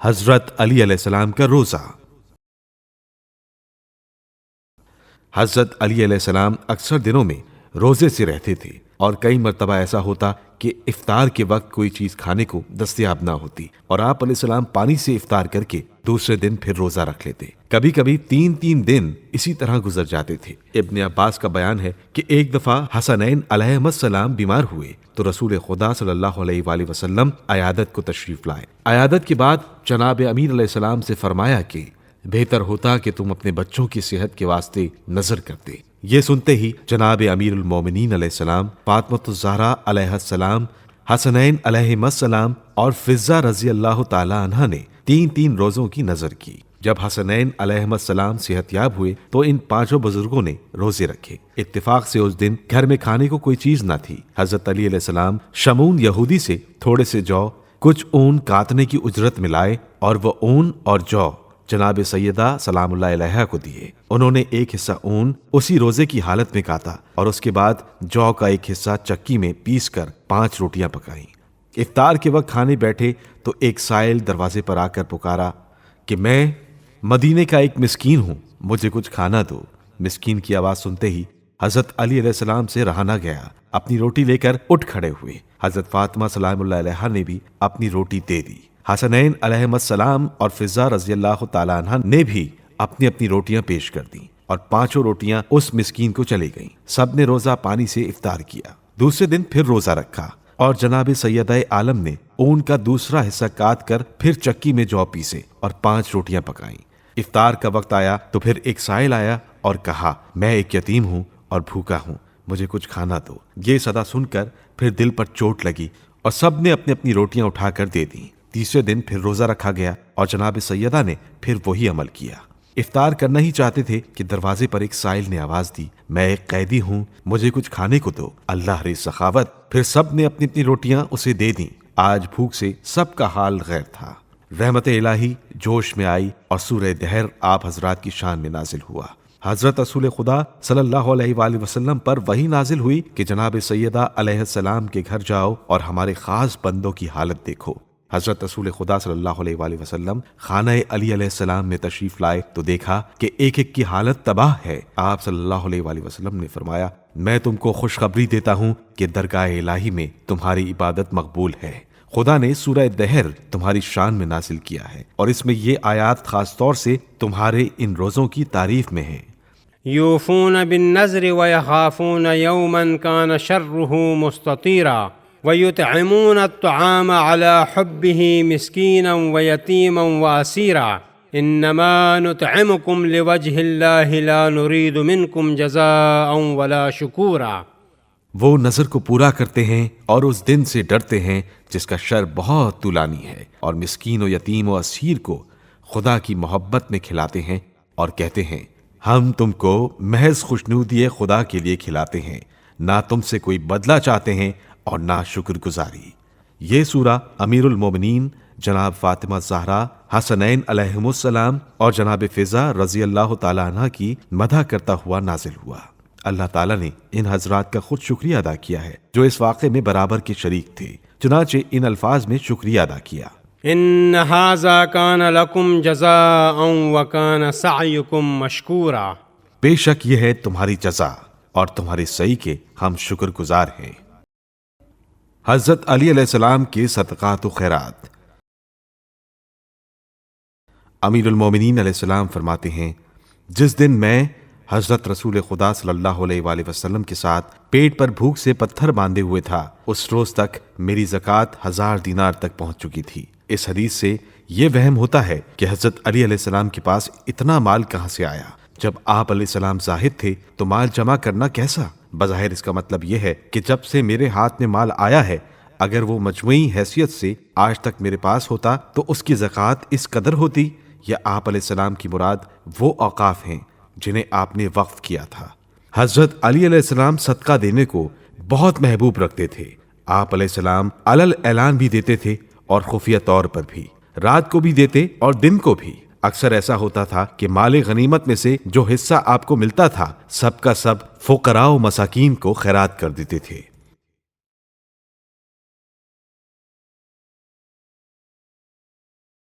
حضرت علی علیہ السلام کا روزہ۔ حضرت علی علیہ السلام اکثر دنوں میں روزے سے رہتے تھے اور کئی مرتبہ ایسا ہوتا کہ افطار کے وقت کوئی چیز کھانے کو دستیاب نہ ہوتی اور آپ علیہ السلام پانی سے افطار کر کے دوسرے دن پھر روزہ رکھ لیتے۔ کبھی کبھی 3 دن اسی طرح گزر جاتے تھے۔ ابن عباس کا بیان ہے کہ ایک دفعہ حسنین علیہ السلام بیمار ہوئے تو رسول خدا صلی اللہ علیہ وآلہ وسلم عیادت کو تشریف لائے۔ عیادت کے بعد جناب امیر علیہ السلام سے فرمایا کہ بہتر ہوتا کہ تم اپنے بچوں کی صحت کے واسطے نظر کرتے۔ یہ سنتے ہی جناب امیر المومنین علیہ السلام، فاطمۃ الزہرا علیہ السلام، حسنین علیہ السلام اور فضہ رضی اللہ تعالی عنہ نے 3 روزوں کی نظر کی۔ جب حسنین علیہ السلام صحت یاب ہوئے تو ان 5 بزرگوں نے روزے رکھے۔ اتفاق سے اس دن گھر میں کھانے کو کوئی چیز نہ تھی۔ حضرت علی علیہ السلام شمون یہودی سے تھوڑے سے جو، کچھ اون کاٹنے کی اجرت میں لائے اور وہ اون اور جو جناب سیدہ سلام اللہ علیہا کو دیے۔ انہوں نے ایک حصہ اون اسی روزے کی حالت میں کاٹا اور اس کے بعد جو کا ایک حصہ چکی میں پیس کر 5 روٹیاں پکائیں۔ افطار کے وقت کھانے بیٹھے تو ایک سائل دروازے پر آ کر پکارا کہ میں مدینے کا ایک مسکین ہوں، مجھے کچھ کھانا دو۔ مسکین کی آواز سنتے ہی حضرت علی علیہ السلام سے رہا نہ گیا، اپنی روٹی لے کر اٹھ کھڑے ہوئے۔ حضرت فاطمہ سلام اللہ علیہا نے بھی اپنی روٹی دے دی۔ حسنین علیہ السلام اور فضہ رضی اللہ تعالی عنہ نے بھی اپنی اپنی روٹیاں پیش کر دیں اور 5 روٹیاں اس مسکین کو چلی گئیں۔ سب نے روزہ پانی سے افطار کیا۔ دوسرے دن پھر روزہ رکھا اور جناب سیدہ عالم نے اون کا دوسرا حصہ کاٹ کر پھر چکی میں جو پیسے اور 5 روٹیاں پکائیں۔ افطار کا وقت آیا تو پھر ایک سائل آیا اور کہا، میں ایک یتیم ہوں اور بھوکا ہوں، مجھے کچھ کھانا دو۔ یہ صدا سن کر پھر دل پر چوٹ لگی اور سب نے اپنی اپنی روٹیاں اٹھا کر دے دیں۔ تیسرے دن پھر روزہ رکھا گیا اور جناب سیدہ نے پھر وہی عمل کیا۔ افطار کرنا ہی چاہتے تھے کہ دروازے پر ایک سائل نے آواز دی، میں ایک قیدی ہوں، مجھے کچھ کھانے کو دو۔ اللہ رے سخاوت! پھر سب نے اپنی اپنی روٹیاں اسے دے دیں۔ آج بھوک سے سب کا حال غیر تھا۔ رحمت الہی جوش میں آئی اور سورہ دہر آپ حضرات کی شان میں نازل ہوا۔ حضرت رسول خدا صلی اللہ علیہ وآلہ وسلم پر وہی نازل ہوئی کہ جناب سیدہ علیہ السلام کے گھر جاؤ اور ہمارے خاص بندوں کی حالت دیکھو۔ حضرت رسول خدا صلی اللہ علیہ وآلہ وسلم خانہ علی علیہ السلام میں تشریف لائے تو دیکھا کہ ایک ایک کی حالت تباہ ہے۔ آپ صلی اللہ علیہ وآلہ وسلم نے فرمایا، میں تم کو خوشخبری دیتا ہوں کہ درگاہ الہی میں تمہاری عبادت مقبول ہے۔ خدا نے سورہ دہر تمہاری شان میں نازل کیا ہے اور اس میں یہ آیات خاص طور سے تمہارے ان روزوں کی تعریف میں ہیں۔ یوفون بالنذر ویخافون یوما کان شرہ مستطیرا وَيُطْعِمُونَ الطَّعَامَ عَلَى حُبِّهِ مِسْكِينًا وَيَتِيمًا وَأَسِيرًا إِنَّمَا نُطْعِمُكُمْ لِوَجْهِ اللَّهِ لَا نُرِيدُ مِنْكُمْ جَزَاءً وَلَا شُكُورًا۔ وہ نظر کو پورا کرتے ہیں اور اس دن سے ڈرتے ہیں جس کا شر بہت طولانی ہے، اور مسکین و یتیم و اسیر کو خدا کی محبت میں کھلاتے ہیں اور کہتے ہیں، ہم تم کو محض خوشنودی خدا کے لیے کھلاتے ہیں، نہ تم سے کوئی بدلہ چاہتے ہیں اور نہ شکر گزاری۔ یہ سورہ امیر المومنین جناب فاطمہ زہرا، حسنین علیہ السلام اور جناب فضہ رضی اللہ تعالی عنہ کی مدح کرتا ہوا نازل ہوا۔ اللہ تعالیٰ نے ان حضرات کا خود شکریہ ادا کیا ہے جو اس واقعے میں برابر کے شریک تھے، چنانچہ ان الفاظ میں شکریہ ادا کیا، ان ھذا کان لکم جزاء وکان سعیکم مشکورا۔ بے شک یہ ہے تمہاری جزا اور تمہارے سعی کے ہم شکر گزار ہیں۔ حضرت علی علیہ السلام کے صدقات و خیرات۔ امیر المومنین علیہ السلام فرماتے ہیں، جس دن میں حضرت رسول خدا صلی اللہ علیہ وآلہ وسلم کے ساتھ پیٹ پر بھوک سے پتھر باندھے ہوئے تھا، اس روز تک میری زکوٰۃ 1000 دینار تک پہنچ چکی تھی۔ اس حدیث سے یہ وہم ہوتا ہے کہ حضرت علی علیہ السلام کے پاس اتنا مال کہاں سے آیا۔ جب آپ علیہ السلام زاہد تھے تو مال جمع کرنا کیسا؟ بظاہر اس کا مطلب یہ ہے کہ جب سے میرے ہاتھ میں مال آیا ہے، اگر وہ مجموعی حیثیت سے آج تک میرے پاس ہوتا تو اس کی زکوٰۃ اس قدر ہوتی، یا آپ علیہ السلام کی مراد وہ اوقاف ہیں جنہیں آپ نے وقف کیا تھا۔ حضرت علی علیہ السلام صدقہ دینے کو بہت محبوب رکھتے تھے۔ آپ علیہ السلام علل اعلان بھی دیتے تھے اور خفیہ طور پر بھی، رات کو بھی دیتے اور دن کو بھی۔ اکثر ایسا ہوتا تھا کہ مال غنیمت میں سے جو حصہ آپ کو ملتا تھا، سب کا سب فقراء و مساکین کو خیرات کر دیتے تھے۔